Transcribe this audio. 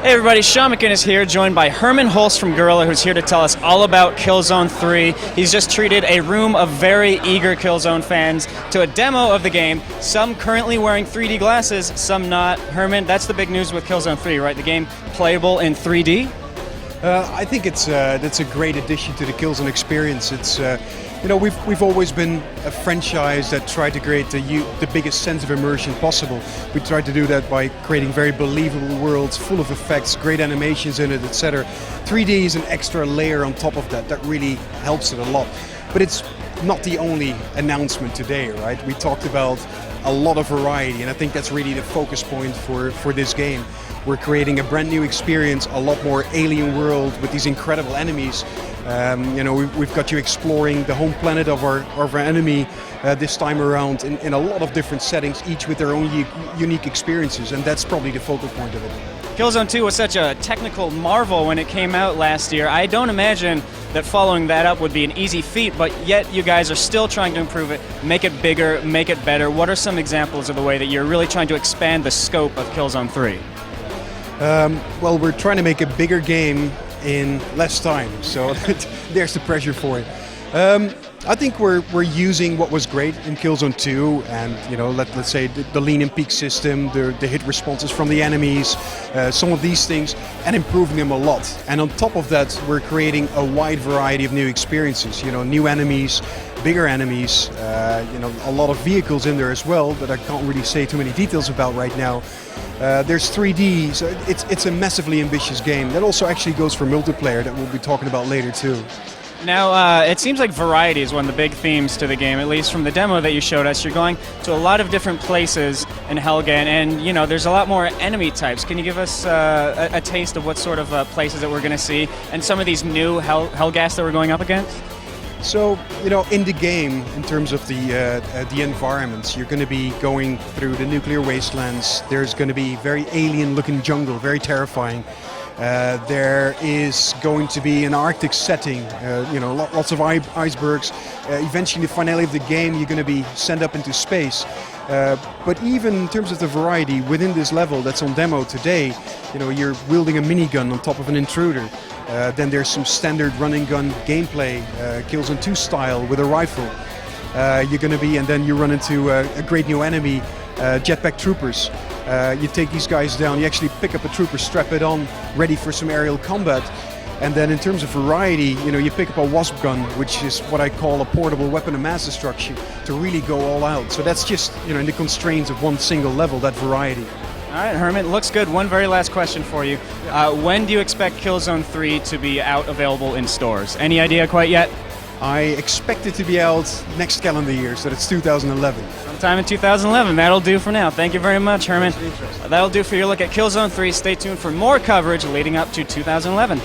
Hey everybody, Sean McGinn is here, joined by Herman Holst from Gorilla, who's here to tell us all about Killzone 3. He's just treated a room of very eager Killzone fans to a demo of the game, some currently wearing 3D glasses, some not. Herman, that's the big news with Killzone 3, right? The game playable in 3D? I think that's a great addition to the Killzone experience. It's we've always been a franchise that tried to create the biggest sense of immersion possible. We tried to do that by creating very believable worlds, full of effects, great animations in it, etc. 3D is an extra layer on top of that really helps it a lot. But it's not the only announcement today, right? We talked about a lot of variety, and I think that's really the focus point for this game. We're creating a brand new experience, a lot more alien world with these incredible enemies. We've got you exploring the home planet of our enemy this time around in a lot of different settings, each with their own unique experiences, and that's probably the focal point of it. Killzone 2 was such a technical marvel when it came out last year. I don't imagine that following that up would be an easy feat, but yet you guys are still trying to improve it, make it bigger, make it better. What are some examples of the way that you're really trying to expand the scope of Killzone 3? Well, we're trying to make a bigger game in less time, so there's the pressure for it. I think we're using what was great in Killzone 2, and let's say the lean and peak system, the hit responses from the enemies, some of these things, and improving them a lot. And on top of that, we're creating a wide variety of new experiences. New enemies, bigger enemies, a lot of vehicles in there as well that I can't really say too many details about right now. There's 3D, so it's a massively ambitious game. That also actually goes for multiplayer that we'll be talking about later too. Now, it seems like variety is one of the big themes to the game, at least from the demo that you showed us. You're going to a lot of different places in Helgen, and there's a lot more enemy types. Can you give us a taste of what sort of places that we're going to see, and some of these new Helghast that we're going up against? So, in the game, in terms of the environments, you're going to be going through the nuclear wastelands. There's going to be very alien-looking jungle, very terrifying. There is going to be an Arctic setting, lots of icebergs. Eventually, the finale of the game, you're going to be sent up into space. But even in terms of the variety within this level that's on demo today, you're wielding a minigun on top of an intruder. Then there's some standard run and gun gameplay, Killzone 2 style with a rifle. And then you run into a great new enemy, jetpack troopers. You take these guys down, you actually pick up a trooper, strap it on, ready for some aerial combat. And then in terms of variety, you pick up a wasp gun, which is what I call a portable weapon of mass destruction, to really go all out. So that's just, in the constraints of one single level, that variety. All right, Herman, looks good. One very last question for you. When do you expect Killzone 3 to be out available in stores? Any idea quite yet? I expect it to be out next calendar year, so that's 2011. Sometime in 2011. That'll do for now. Thank you very much, Herman. That'll do for your look at Killzone 3. Stay tuned for more coverage leading up to 2011.